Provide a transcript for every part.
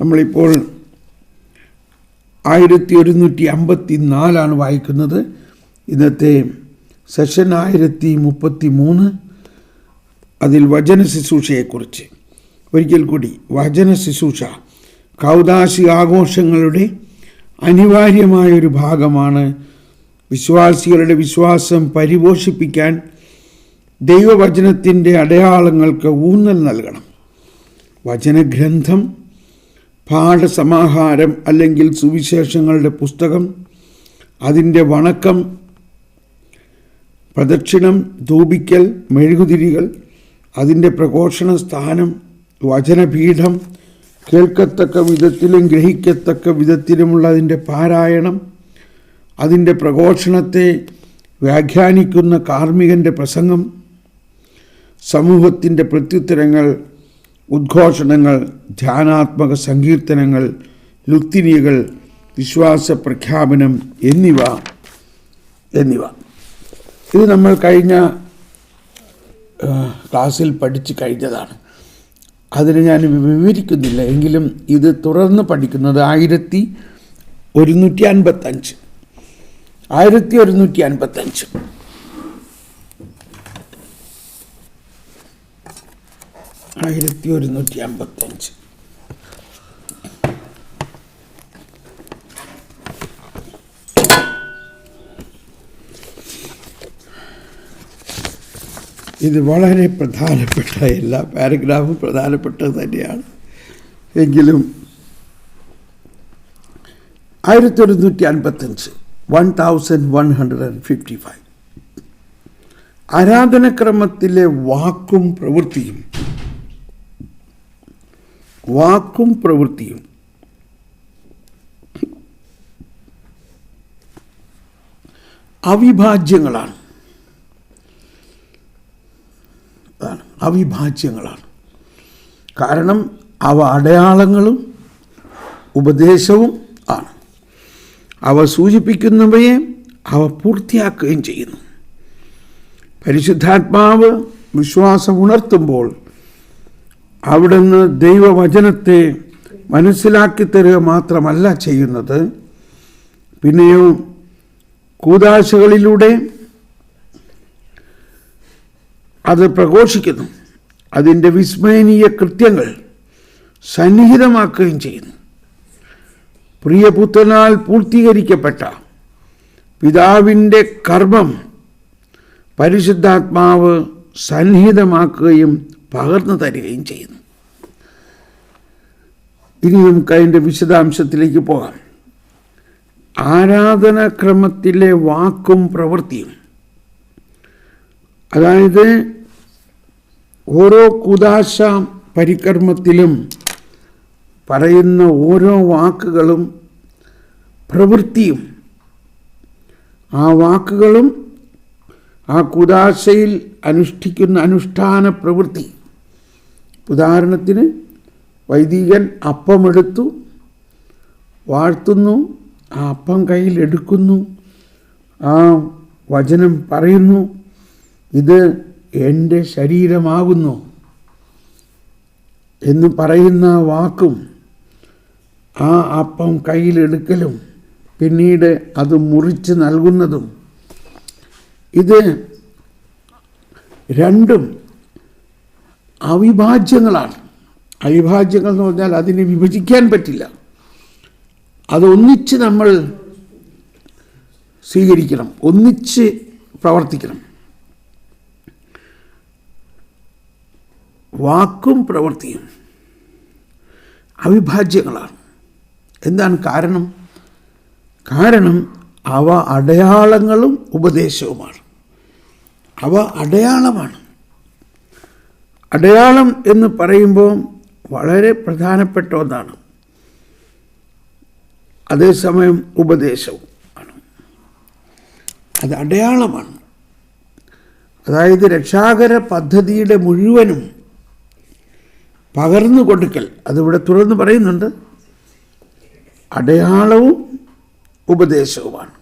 നമ്മളിപ്പോൾ 1154 വായിക്കുന്നത്. ഇന്നത്തെ സെഷൻ 1033. അതിൽ വചന ശുശ്രൂഷയെക്കുറിച്ച്. ഒരിക്കൽ കൂടി, വചന ശുശ്രൂഷ കൗദാശി ആഘോഷങ്ങളുടെ അനിവാര്യമായൊരു ഭാഗമാണ്. വിശ്വാസികളുടെ വിശ്വാസം പരിപോഷിപ്പിക്കാൻ ദൈവവചനത്തിൻ്റെ അടയാളങ്ങൾക്ക് ഊന്നൽ നൽകണം. വചനഗ്രന്ഥം, പാഠസമാഹാരം അല്ലെങ്കിൽ സുവിശേഷങ്ങളുടെ പുസ്തകം, അതിൻ്റെ വണക്കം, പ്രദക്ഷിണം, ധൂപിക്കൽ, മെഴുകുതിരികൾ, അതിൻ്റെ പ്രഘോഷണ സ്ഥാനം, വചനപീഠം, കേൾക്കത്തക്ക വിധത്തിലും ഗ്രഹിക്കത്തക്ക വിധത്തിലുമുള്ള അതിൻ്റെ പാരായണം, അതിൻ്റെ പ്രഘോഷണത്തെ വ്യാഖ്യാനിക്കുന്ന കാർമ്മികൻ്റെ പ്രസംഗം, സമൂഹത്തിൻ്റെ പ്രത്യുത്തരങ്ങൾ, ഉദ്ഘോഷണങ്ങൾ, ധ്യാനാത്മക സങ്കീർത്തനങ്ങൾ, ലുത്തിനികൾ, വിശ്വാസ പ്രഖ്യാപനം എന്നിവ. ഇത് നമ്മൾ കഴിഞ്ഞ ക്ലാസ്സിൽ പഠിച്ചു കഴിഞ്ഞതാണ്. അതിന് ഞാൻ വിവരിക്കുന്നില്ല. എങ്കിലും ഇത് തുടർന്ന് പഠിക്കുന്നത് 1155. 1155 1155 ഇത് വളരെ പ്രധാനപ്പെട്ട, എല്ലാ പാരഗ്രാഫും പ്രധാനപ്പെട്ടത് തന്നെയാണ്. എങ്കിലും 1155 ആരാധനക്രമത്തിലെ വാക്കും പ്രവൃത്തിയും അവിഭാജ്യങ്ങളാണ്. കാരണം അവ അടയാളങ്ങളും ഉപദേശവും ആണ്. അവ സൂചിപ്പിക്കുന്നവയെ അവ പൂർത്തിയാക്കുകയും ചെയ്യുന്നു. പരിശുദ്ധാത്മാവ് വിശ്വാസം ഉണർത്തുമ്പോൾ അവിടുന്ന് ദൈവവചനത്തെ മനസ്സിലാക്കി തരിക മാത്രമല്ല ചെയ്യുന്നത്, പിന്നെയോ കൂദാശകളിലൂടെ അത് പ്രഘോഷിക്കുന്നു. അതിൻ്റെ വിസ്മയനീയ കൃത്യങ്ങൾ സന്നിഹിതമാക്കുകയും ചെയ്യുന്നു. പ്രിയപുത്രനാൽ പൂർത്തീകരിക്കപ്പെട്ട പിതാവിൻ്റെ കർമ്മം പരിശുദ്ധാത്മാവ് സന്നിഹിതമാക്കുകയും പകർന്നു തരികയും ചെയ്യുന്നു. ഇനി നമുക്ക് അതിൻ്റെ വിശദാംശത്തിലേക്ക് പോകാം. ആരാധനാക്രമത്തിലെ വാക്കും പ്രവൃത്തിയും, അതായത് ഓരോ കൂദാശ പരികർമ്മത്തിലും പറയുന്ന ഓരോ വാക്കുകളും പ്രവൃത്തിയും, ആ വാക്കുകളും ആ കൂദാശയിൽ അനുഷ്ഠിക്കുന്ന അനുഷ്ഠാന പ്രവൃത്തി. ഉദാഹരണത്തിന്, വൈദികൻ അപ്പമെടുത്തു, വാഴ്ത്തുന്നു, ആ അപ്പം കയ്യിൽ എടുക്കുന്നു, ആ വചനം പറയുന്നു, ഇത് എൻ്റെ ശരീരമാകുന്നു എന്ന് പറയുന്ന വാക്കും ആ അപ്പം കയ്യിലെടുക്കലും പിന്നീട് അത് മുറിച്ച് നൽകുന്നതും, ഇത് രണ്ടും അവിഭാജ്യങ്ങളാണ്. അവിഭാജ്യങ്ങൾ എന്ന് പറഞ്ഞാൽ അതിനെ വിഭജിക്കാൻ പറ്റില്ല. അതൊന്നിച്ച് നമ്മൾ സ്വീകരിക്കണം, ഒന്നിച്ച് പ്രവർത്തിക്കണം. വാക്കും പ്രവൃത്തിയും അവിഭാജ്യങ്ങളാണ്. എന്താണ് കാരണം? കാരണം അവ അടയാളങ്ങളും ഉപദേശവുമാണ്. അവ അടയാളമാണ്. അടയാളം എന്ന് പറയുമ്പോൾ വളരെ പ്രധാനപ്പെട്ട ഒന്നാണ്. അതേസമയം ഉപദേശവും ആണ്. അത് അടയാളമാണ്. അതായത് രക്ഷാകര പദ്ധതിയുടെ മുഴുവനും പകർന്നു കൊടുക്കൽ, അതിവിടെ തുറന്ന് പറയുന്നുണ്ട്, അടയാളവും ഉപദേശവുമാണ്.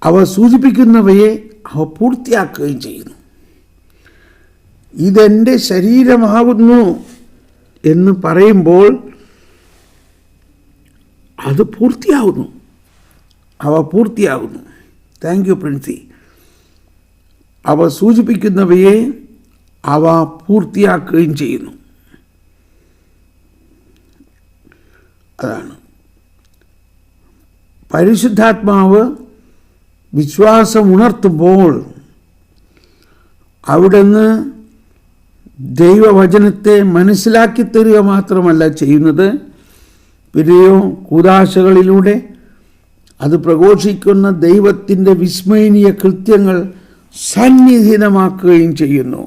അവ സൂചിപ്പിക്കുന്നവയെ അവ പൂർത്തിയാക്കുകയും ചെയ്യുന്നു. ഇതെൻ്റെ ശരീരമാകുന്നു എന്ന് പറയുമ്പോൾ അത് പൂർത്തിയാകുന്നു. അവ പൂർത്തിയാകുന്നു. Thank you Princy. അവ സൂചിപ്പിക്കുന്നവയെ അവ പൂർത്തിയാക്കുകയും ചെയ്യുന്നു. അതാണ് പരിശുദ്ധാത്മാവ് വിശ്വാസം ഉണർത്തുമ്പോൾ അവിടുന്ന് ദൈവവചനത്തെ മനസ്സിലാക്കി തരിക മാത്രമല്ല ചെയ്യുന്നത്, പിന്നെയോ കൂദാശകളിലൂടെ അത് പ്രഘോഷിക്കുന്ന ദൈവത്തിൻ്റെ വിസ്മയനീയ കൃത്യങ്ങൾ സന്നിഹിതമാക്കുകയും ചെയ്യുന്നു.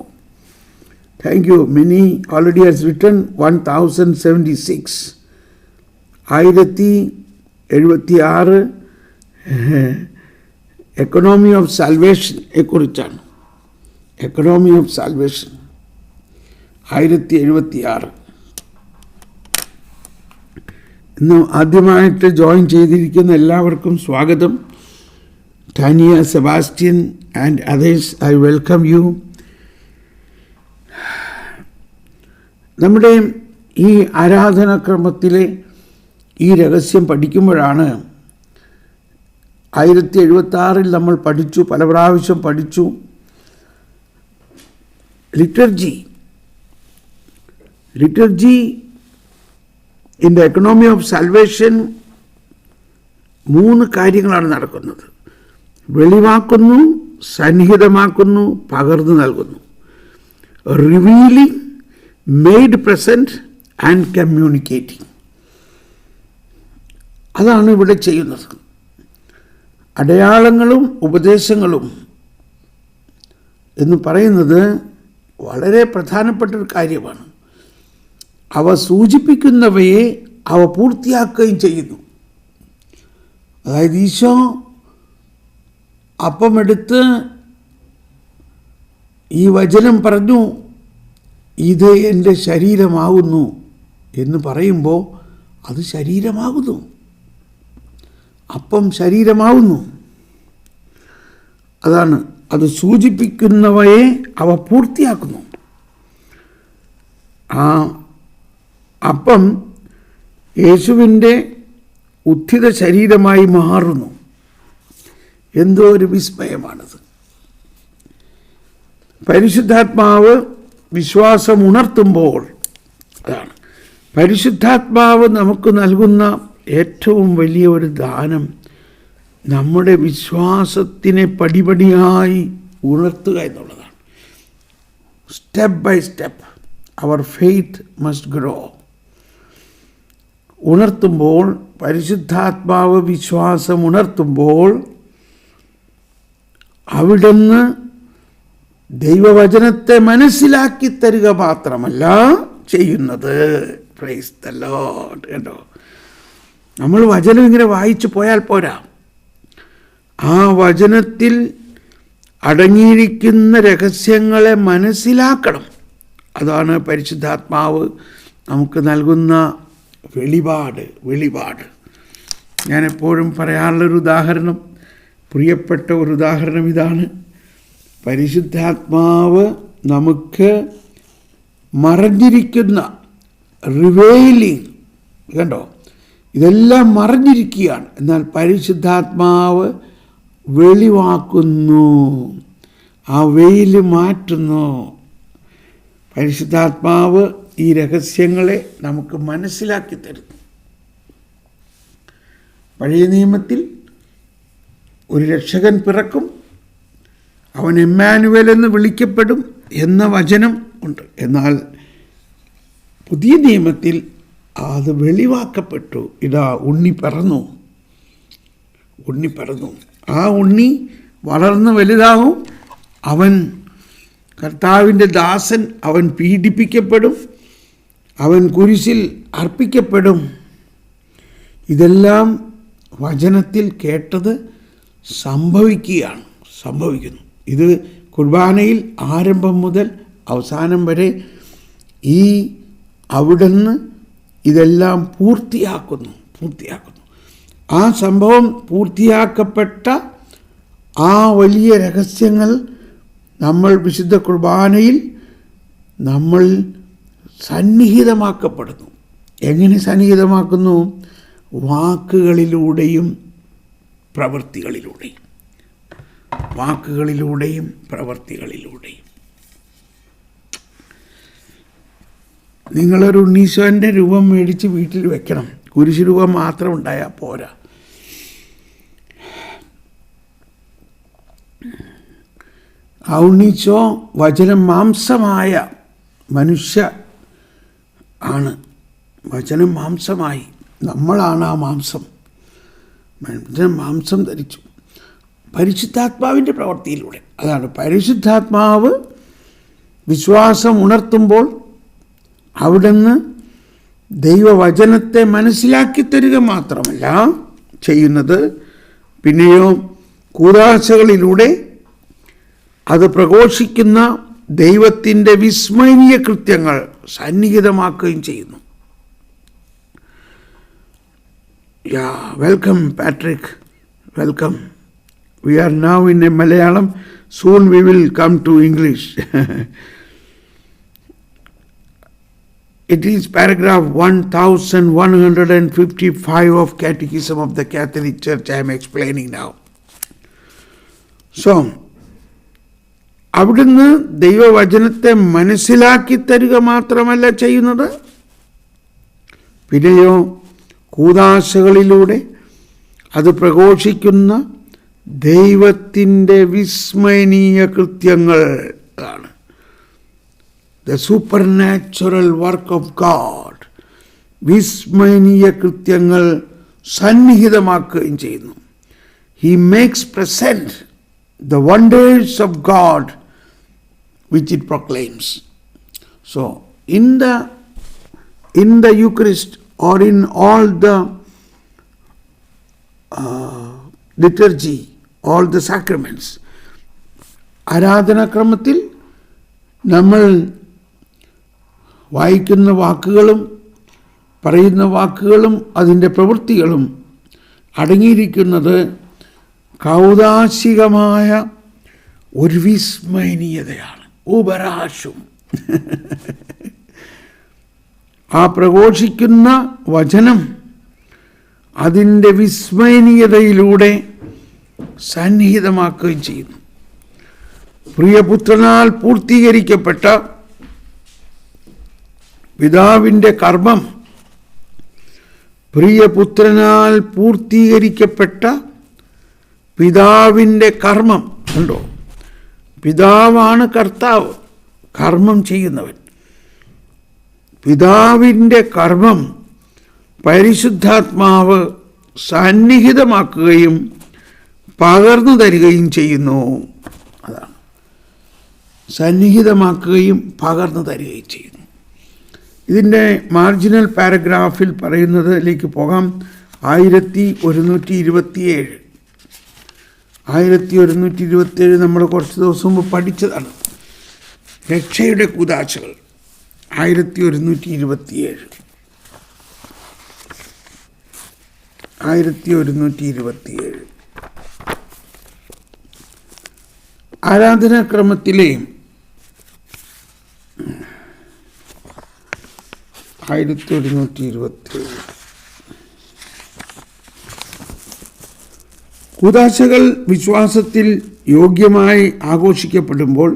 Thank you. Mini already has written 1076 1076 economy of സാൽവേഷനെ കുറിച്ചാണ്. Economy of salvation 1076. ഇന്ന് ആദ്യമായിട്ട് ജോയിൻ ചെയ്തിരിക്കുന്ന എല്ലാവർക്കും സ്വാഗതം. Tania, Sebastian and others, I welcome you. നമ്മുടെ ഈ ആരാധനാക്രമത്തിലെ ഈ രഹസ്യം പഠിക്കുമ്പോഴാണ് 1076 നമ്മൾ പഠിച്ചു, പല പ്രാവശ്യം പഠിച്ചു. Liturgy in the economy of salvation 3 കാര്യങ്ങളാണ് നടക്കുന്നത്. വെളിവാക്കുന്നു, സന്നിഹിതമാക്കുന്നു, പകർന്നു നൽകുന്നു. Revealing, made present and communicating. അതാണ് ഇവിടെ ചെയ്യുന്നത്. അടയാളങ്ങളും ഉപദേശങ്ങളും എന്ന് പറയുന്നത് വളരെ പ്രധാനപ്പെട്ടൊരു കാര്യമാണ്. അവ സൂചിപ്പിക്കുന്നവയെ അവ പൂർത്തിയാക്കുകയും ചെയ്യുന്നു. അതായത് ഈശോ അപ്പമെടുത്ത് ഈ വചനം പറഞ്ഞു, ഇത് എൻ്റെ ശരീരമാകുന്നു എന്ന് പറയുമ്പോൾ അത് ശരീരമാകുന്നു. അപ്പം ശരീരമാവുന്നു. അതാണ്, അത് സൂചിപ്പിക്കുന്നവയെ അവ പൂർത്തിയാക്കുന്നു. ആ അപ്പം യേശുവിൻ്റെ ഉത്ഥിത ശരീരമായി മാറുന്നു. എന്തോ ഒരു വിസ്മയമാണത്. പരിശുദ്ധാത്മാവ് വിശ്വാസം ഉണർത്തുമ്പോൾ, അതാണ് പരിശുദ്ധാത്മാവ് നമുക്ക് നൽകുന്ന ഏറ്റവും വലിയ ഒരു ദാനം, നമ്മുടെ വിശ്വാസത്തിനെ പടിപടിയായി ഉണർത്തുക എന്നുള്ളതാണ്. Step by step our faith must grow. ഉണർത്തുമ്പോൾ, പരിശുദ്ധാത്മാവ് വിശ്വാസം ഉണർത്തുമ്പോൾ അവിടുന്ന് ദൈവവചനത്തെ മനസ്സിലാക്കി തരിക മാത്രമല്ല ചെയ്യുന്നത്. Praise the Lord. കേട്ടോ, നമ്മൾ വചനം ഇങ്ങനെ വായിച്ചു പോയാൽ പോരാ. ആ വചനത്തിൽ അടങ്ങിയിരിക്കുന്ന രഹസ്യങ്ങളെ മനസ്സിലാക്കണം. അതാണ് പരിശുദ്ധാത്മാവ് നമുക്ക് നൽകുന്ന വെളിപാട്. ഞാനെപ്പോഴും പറയാനുള്ളൊരു ഉദാഹരണം, പ്രിയപ്പെട്ട ഒരു ഉദാഹരണം ഇതാണ്. പരിശുദ്ധാത്മാവ് നമുക്ക് മറഞ്ഞിരിക്കുന്ന റിവെയിലിംഗ്, കണ്ടോ, ഇതെല്ലാം മറഞ്ഞിരിക്കുകയാണ്. എന്നാൽ പരിശുദ്ധാത്മാവ് വെളിവാക്കുന്നു, ആ വെയിൽ മാറ്റുന്നു. പരിശുദ്ധാത്മാവ് ഈ രഹസ്യങ്ങളെ നമുക്ക് മനസ്സിലാക്കി തരുന്നു. പഴയ നിയമത്തിൽ ഒരു രക്ഷകൻ പിറക്കും, അവൻ എമ്മാനുവേൽ എന്ന് വിളിക്കപ്പെടും എന്ന വചനം ഉണ്ട്. എന്നാൽ പുതിയ നിയമത്തിൽ അത് വെളിവാക്കപ്പെട്ടു. ഇതാ ഉണ്ണി പിറന്നു. ആ ഉണ്ണി വളർന്ന് വലുതാവും. അവൻ കർത്താവിൻ്റെ ദാസൻ. അവൻ പീഡിപ്പിക്കപ്പെടും, അവൻ കുരിശിൽ അർപ്പിക്കപ്പെടും. ഇതെല്ലാം വചനത്തിൽ കേട്ടത് സംഭവിക്കുന്നു. ഇത് കുർബാനയിൽ ആരംഭം മുതൽ അവസാനം വരെ ഈ അവിടുന്ന് ഇതെല്ലാം പൂർത്തിയാക്കുന്നു. ആ സംഭവം പൂർത്തിയാക്കപ്പെട്ട ആ വലിയ രഹസ്യങ്ങൾ നമ്മൾ വിശുദ്ധ കുർബാനയിൽ നമ്മൾ സന്നിഹിതമാക്കപ്പെടുന്നു. എങ്ങനെ സന്നിഹിതമാക്കുന്നു? വാക്കുകളിലൂടെയും പ്രവൃത്തികളിലൂടെയും. വാക്കുകളിലൂടെയും പ്രവൃത്തികളിലൂടെയും. നിങ്ങളൊരു ഉണ്ണീശോൻ്റെ രൂപം മേടിച്ച് വീട്ടിൽ വെക്കണം. കുരിശ് രൂപം മാത്രം ഉണ്ടായാൽ പോരാ. ആ ഉണ്ണീശോ വചനം മാംസമായ മനുഷ്യ ആണ്. വചനം മാംസമായി, നമ്മളാണ് ആ മാംസം. വചനം മാംസം ധരിച്ചു പരിശുദ്ധാത്മാവിൻ്റെ പ്രവൃത്തിയിലൂടെ. അതാണ് പരിശുദ്ധാത്മാവ് വിശ്വാസം ഉണർത്തുമ്പോൾ അവിടുന്ന് ദൈവവചനത്തെ മനസ്സിലാക്കി തരിക മാത്രമല്ല ചെയ്യുന്നത്, പിന്നെയോ കൂദാശകളിലൂടെ അത് പ്രഘോഷിക്കുന്ന ദൈവത്തിൻ്റെ വിസ്മരണീയ കൃത്യങ്ങൾ സന്നിഹിതമാക്കുകയും ചെയ്യുന്നു. Welcome Patrick, welcome. We are now in a Malayalam. Soon we will come to English. It is paragraph 1155 of Catechism of the Catholic Church I am explaining now. So, അവിടുന്ന് ദൈവവചനത്തെ മനസ്സിലാക്കി തരിക മാത്രമല്ല ചെയ്യുന്നത്, പിന്നെയോ കൂദാശകളിലൂടെ അത് പ്രഘോഷിക്കുന്ന ദൈവത്തിൻ്റെ വിസ്മരണീയ കൃത്യങ്ങൾ ആണ്. The supernatural work of God. വിസ്മരണീയ കൃത്യങ്ങൾ സന്നിഹിതമാക്കുകയും ചെയ്യുന്നു. He makes present the wonders of God which it proclaims. So, in the Eucharist or in all the liturgy, all the sacraments, ആരാധനാക്രമത്തിൽ നമ്മൾ വായിക്കുന്ന വാക്കുകളും പറയുന്ന വാക്കുകളും അതിൻ്റെ പ്രവൃത്തികളും അടങ്ങിയിരിക്കുന്നത് കൗദാശികമായ ഒരു വിസ്മരണീയതയാണ്. ഉപരാശും ആ പ്രഘോഷിക്കുന്ന വചനം അതിൻ്റെ വിസ്മരണീയതയിലൂടെ സന്നിഹിതമാക്കുകയും ചെയ്യുന്നു. പ്രിയപുത്രനാൽ പൂർത്തീകരിക്കപ്പെട്ട പിതാവിൻ്റെ കർമ്മം, പ്രിയപുത്രനാൽ പൂർത്തീകരിക്കപ്പെട്ട പിതാവിൻ്റെ കർമ്മം ഉണ്ടോ? പിതാവാണ് കർത്താവ്, കർമ്മം ചെയ്യുന്നവൻ. പിതാവിൻ്റെ കർമ്മം പരിശുദ്ധാത്മാവ് സന്നിഹിതമാക്കുകയും പകർന്നു തരികയും ചെയ്യുന്നു. അതാണ് സന്നിഹിതമാക്കുകയും പകർന്നു തരികയും ചെയ്യുന്നു. ഇതിൻ്റെ മാർജിനൽ പാരഗ്രാഫിൽ പറയുന്നതിലേക്ക് പോകാം. 1127 1127 നമ്മൾ കുറച്ച് ദിവസം മുമ്പ് പഠിച്ചതാണ്. രക്ഷയുടെ കൂദാശകൾ 1127 ആരാധനാക്രമത്തിലെ 1127 കൂദാശകൾ വിശ്വാസത്തിൽ യോഗ്യമായി ആഘോഷിക്കപ്പെടുമ്പോൾ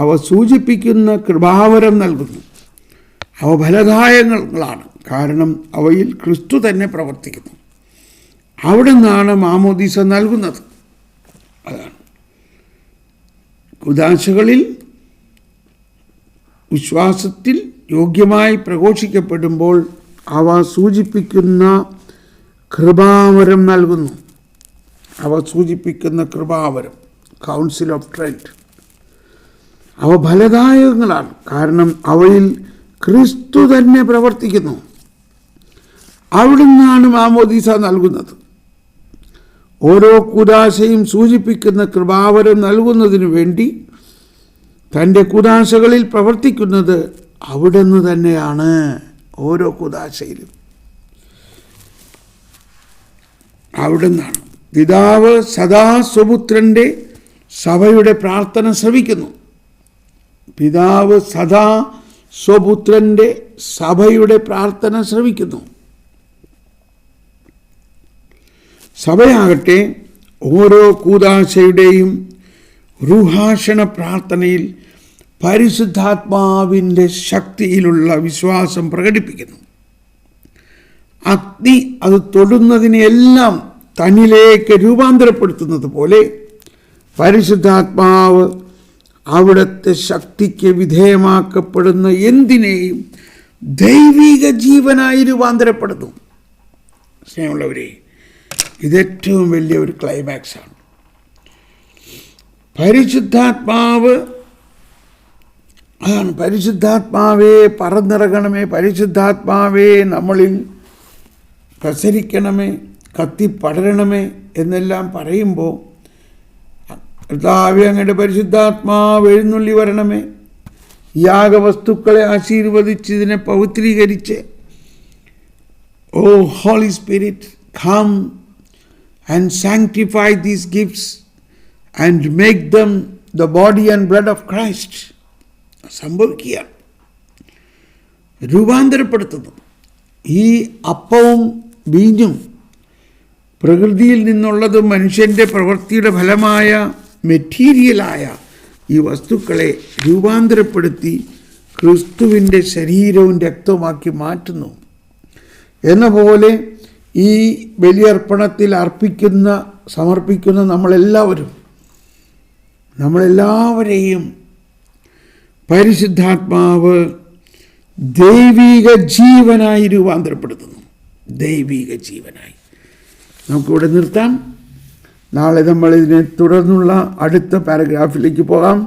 അവ സൂചിപ്പിക്കുന്ന കൃപാവരം നൽകുന്നു. അവ ഫലദായകങ്ങളാണ്, കാരണം അവയിൽ ക്രിസ്തു തന്നെ പ്രവർത്തിക്കുന്നു. അവിടെ നിന്നാണ് മാമോദീസ നൽകുന്നത്. അതാണ് കൂദാശകളിൽ വിശ്വാസത്തിൽ യോഗ്യമായി പ്രഘോഷിക്കപ്പെടുമ്പോൾ അവ സൂചിപ്പിക്കുന്ന കൃപാവരം നൽകുന്നു. അവ സൂചിപ്പിക്കുന്ന കൃപാവരം, കൗൺസിൽ ഓഫ് ട്രെൻറ്റ്. അവ ഫലദായകങ്ങളാണ്, കാരണം അവയിൽ ക്രിസ്തു തന്നെ പ്രവർത്തിക്കുന്നു. അവിടുന്നാണ് മാമോദീസ നൽകുന്നത്. ഓരോ കൂദാശയും സൂചിപ്പിക്കുന്ന കൃപാവരം നൽകുന്നതിനു വേണ്ടി തൻ്റെ കൂദാശകളിൽ പ്രവർത്തിക്കുന്നത് അവിടുന്ന് തന്നെയാണ്. ഓരോ കൂദാശയിലും അവിടുന്നാണ്. പിതാവ് സദാ സ്വപുത്രൻ്റെ സഭയുടെ പ്രാർത്ഥന ശ്രവിക്കുന്നു. പിതാവ് സദാ സ്വപുത്രൻ്റെ സഭയുടെ പ്രാർത്ഥന ശ്രവിക്കുന്നു. സഭയാകട്ടെ ഓരോ കൂദാശയുടെയും റുഹാഷണ പ്രാർത്ഥനയിൽ പരിശുദ്ധാത്മാവിൻ്റെ ശക്തിയിലുള്ള വിശ്വാസം പ്രകടിപ്പിക്കുന്നു. അഗ്നി അത് തൊടുന്നതിനെല്ലാം തന്നിലേക്ക് രൂപാന്തരപ്പെടുത്തുന്നത് പോലെ പരിശുദ്ധാത്മാവ് അവിടുത്തെ ശക്തിക്ക് വിധേയമാക്കപ്പെടുന്ന എന്തിനേയും ദൈവിക ജീവനായി രൂപാന്തരപ്പെടുന്നു. സ്നേഹമുള്ളവരെ, ഇതേറ്റവും വലിയ ഒരു ക്ലൈമാക്സാണ്. പരിശുദ്ധാത്മാവ് അതാണ്. പരിശുദ്ധാത്മാവേ പറന്നിറങ്ങണമേ, പരിശുദ്ധാത്മാവേ നമ്മളിൽ പ്രസരിക്കണമേ, കത്തിപ്പടരണമേ എന്നെല്ലാം പറയുമ്പോൾ കർത്താവേ അങ്ങയുടെ പരിശുദ്ധാത്മാവ് എഴുന്നള്ളി വരണമേ, യാഗവസ്തുക്കളെ ആശീർവദിച്ച് ഇതിനെ പവിത്രീകരിച്ച്, O Holy Spirit come and sanctify these gifts and make them the body and blood of Christ. സംഭവിക്കുക, രൂപാന്തരപ്പെടുത്തുന്നു. ഈ അപ്പവും വീഞ്ഞും പ്രകൃതിയിൽ നിന്നുള്ളതും മനുഷ്യൻ്റെ പ്രവൃത്തിയുടെ ഫലമായ മെറ്റീരിയലായ ഈ വസ്തുക്കളെ രൂപാന്തരപ്പെടുത്തി ക്രിസ്തുവിൻ്റെ ശരീരവും രക്തവുമാക്കി മാറ്റുന്നു. എന്ന പോലെ ഈ ബലിയർപ്പണത്തിൽ സമർപ്പിക്കുന്ന നമ്മളെല്ലാവരെയും പരിശുദ്ധാത്മാവ് ദൈവിക ജീവനായി രൂപാന്തരപ്പെടുത്തുന്നു. ദൈവിക ജീവനായി. നമുക്കിവിടെ നിർത്താം. നാളെ നമ്മളിതിനെ തുടർന്നുള്ള അടുത്ത പാരഗ്രാഫിലേക്ക് പോകാം.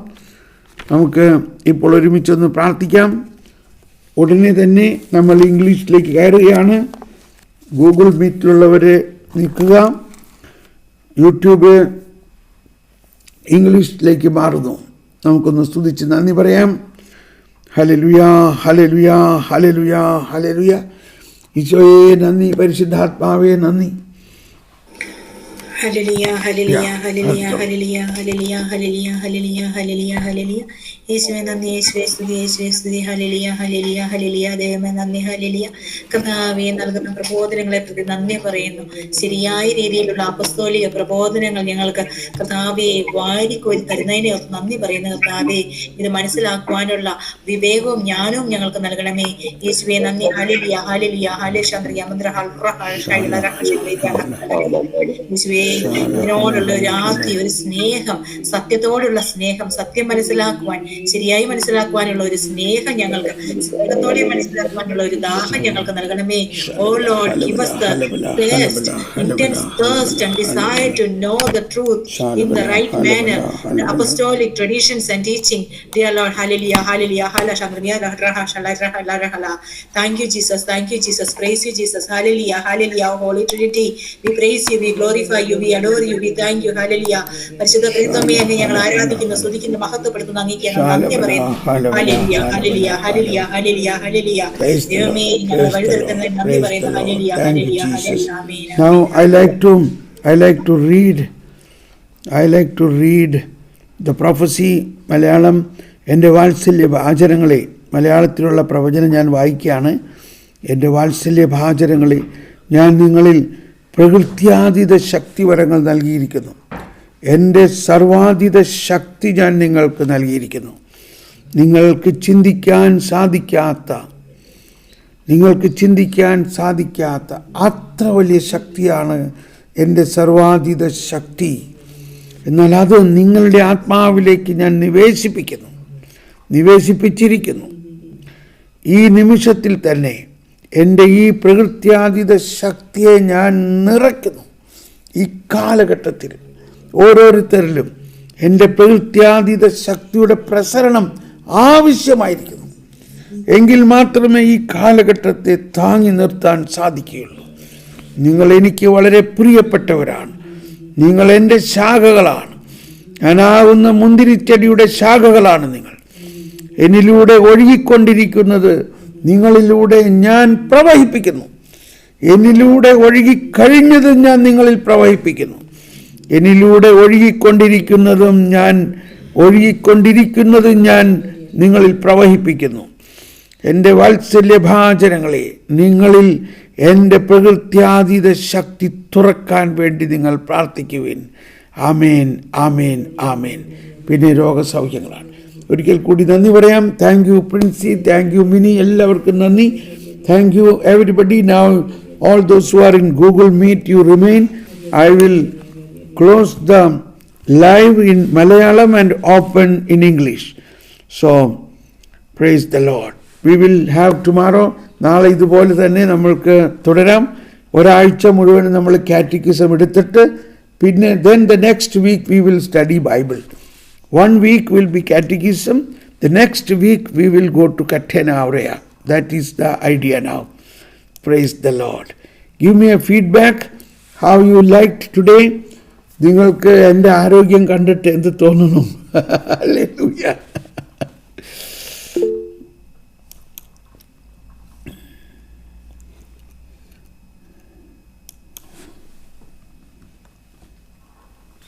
നമുക്ക് ഇപ്പോൾ ഒരുമിച്ചൊന്ന് പ്രാർത്ഥിക്കാം. ഉടനെ തന്നെ നമ്മൾ ഇംഗ്ലീഷിലേക്ക് കയറുകയാണ്. ഗൂഗിൾ മീറ്റിലുള്ളവർ നിൽക്കുക. യൂട്യൂബ് ഇംഗ്ലീഷിലേക്ക് മാറുന്നു. നമുക്കൊന്ന് സ്തുതിച്ച് നന്ദി പറയാം. Hallelujah, hallelujah, hallelujah, hallelujah. ഈശോയെ നന്ദി, പരിശുദ്ധാത്മാവേ നന്ദി. Hallelujah, hallelujah, hallelujah, hallelujah, hallelujah, hallelujah, hallelujah, hallelujah, hallelujah. യേശുവേ നന്ദി, യേശുവേ സ്തുതി, യേശുവേ സ്തുതി. Hallelujah, hallelujah, hallelujah. ദൈവമേ നന്ദി, ഹല്ലേലൂയ. കർത്താവേ നൽകുന്ന പ്രബോധനങ്ങളെ പ്രതി നന്ദി പറയുന്നു. ശരിയായ രീതിയിലുള്ള അപ്പസ്തോലിക പ്രബോധനങ്ങൾ ഞങ്ങൾക്ക് കർത്താവേ വാരിക്കോരി തരുന്നതിനെ നന്ദി പറയുന്നു. കർത്താവേ ഇത് മനസ്സിലാക്കുവാനുള്ള വിവേകവും ജ്ഞാനവും ഞങ്ങൾക്ക് നൽകണമേ. യേശുവേ നന്ദി. Hallelujah, hallelujah, hallelujah. യേശുവേ ഇതിനോടുള്ള ഒരു ആർത്തി, ഒരു സ്നേഹം, സത്യത്തോടുള്ള സ്നേഹം, സത്യം മനസ്സിലാക്കുവാൻ, ശരിയായി മനസ്സിലാക്കുവാനുള്ള ഒരു സ്നേഹം ഞങ്ങൾക്ക്, സ്നേഹത്തോടെ മനസ്സിലാക്കുവാനുള്ള ഒരു ദാഹം ഞങ്ങൾക്ക് നൽകണമേ. ഓ Lord, give us the thirst, intense thirst and desire to know the truth in the right manner, the apostolic traditions and teaching, dear Lord. Hallelujah, hallelujah, hallelujah. Thank you Jesus, thank you Jesus, praise you Jesus. Hallelujah, hallelujah. Holy Trinity, we praise you, we glorify you, we adore you, we thank you. Hallelujah. പരിശുദ്ധ ക്രിസ്തുവേ അങ്ങ് ഞങ്ങൾ ആരാധിക്കുന്നു, സ്തുതിക്കുന്നു, മഹത്വപ്പെടുത്തുന്നു, അങ്ങേക്ക് ഞങ്ങൾ നന്ദി പറയുന്നു. Hallelujah, hallelujah, hallelujah, hallelujah, hallelujah. ദൈവമേ ഞങ്ങൾ വഴിതെറ്റുന്നതിന് നന്ദി പറയുന്നു. Hallelujah, hallelujah, hallelujah. Amen. Now I like to read the prophecy. Malayalam എൻ്റെ വാത്സല്യ ഭാചരങ്ങളെ, മലയാളത്തിലുള്ള പ്രവചനം ഞാൻ വായിക്കുകയാണ്. എൻ്റെ വാത്സല്യ ഭാചരങ്ങളെ, ഞാൻ നിങ്ങളിൽ പ്രകൃത്യാതീത ശക്തിവരങ്ങൾ നൽകിയിരിക്കുന്നു. എൻ്റെ സർവാതീത ശക്തി ഞാൻ നിങ്ങൾക്ക് നൽകിയിരിക്കുന്നു. നിങ്ങൾക്ക് ചിന്തിക്കാൻ സാധിക്കാത്ത അത്ര വലിയ ശക്തിയാണ് എൻ്റെ സർവാതീത ശക്തി. എന്നാൽ അത് നിങ്ങളുടെ ആത്മാവിലേക്ക് ഞാൻ നിവേശിപ്പിച്ചിരിക്കുന്നു. ഈ നിമിഷത്തിൽ തന്നെ എൻ്റെ ഈ പ്രകൃത്യാതീത ശക്തിയെ ഞാൻ നിറയ്ക്കുന്നു. ഈ കാലഘട്ടത്തിൽ ഓരോരുത്തരിലും എൻ്റെ പ്രകൃത്യാതീത ശക്തിയുടെ പ്രസരണം ആവശ്യമായിരിക്കുന്നു. എങ്കിൽ മാത്രമേ ഈ കാലഘട്ടത്തെ താങ്ങി നിർത്താൻ സാധിക്കുകയുള്ളൂ. നിങ്ങൾ എനിക്ക് വളരെ പ്രിയപ്പെട്ടവരാണ്. നിങ്ങൾ എൻ്റെ ശാഖകളാണ്. ഞാനാകുന്ന മുന്തിരിച്ചെടിയുടെ ശാഖകളാണ് നിങ്ങൾ. എന്നിലൂടെ ഒഴുകിക്കൊണ്ടിരിക്കുന്നത് നിങ്ങളിലൂടെ ഞാൻ പ്രവഹിപ്പിക്കുന്നു. എന്നിലൂടെ ഒഴുകിക്കഴിഞ്ഞത് ഞാൻ നിങ്ങളിൽ പ്രവഹിപ്പിക്കുന്നു. എന്നിലൂടെ ഒഴുകിക്കൊണ്ടിരിക്കുന്നതും ഞാൻ നിങ്ങളിൽ പ്രവഹിപ്പിക്കുന്നു. എൻ്റെ വാത്സല്യഭാചനങ്ങളെ, നിങ്ങളിൽ എൻ്റെ പ്രകൃത്യാതീത ശക്തി തുറക്കാൻ വേണ്ടി നിങ്ങൾ പ്രാർത്ഥിക്കുവിൻ. ആമേൻ, ആമേൻ, ആമേൻ. പിന്നെ രോഗസൗഖ്യങ്ങളാണ്. ഒരിക്കൽ കൂടി നന്ദി പറയാം. Thank you Princy, thank you mini, എല്ലാവർക്കും നന്ദി. Thank you everybody. Now all those who are in Google Meet, you remain. I will close the live in Malayalam and open in English. So praise the Lord. We will have tomorrow. നാളെ ഇതുപോലെ തന്നെ നമ്മൾക്ക് തുടരാം. ഒരാഴ്ച മുഴുവൻ നമ്മൾ catechism എടുത്തിട്ട് പിന്നെ then the next week we will study Bible. 1 week will be catechism. The next week we will go to Catena Aurea. That is the idea now. Praise the Lord. Give me a feedback how you liked today. നിങ്ങൾക്ക് എൻ്റെ ആരോഗ്യം കണ്ടിട്ട് എന്ത് തോന്നുന്നു? Hallelujah.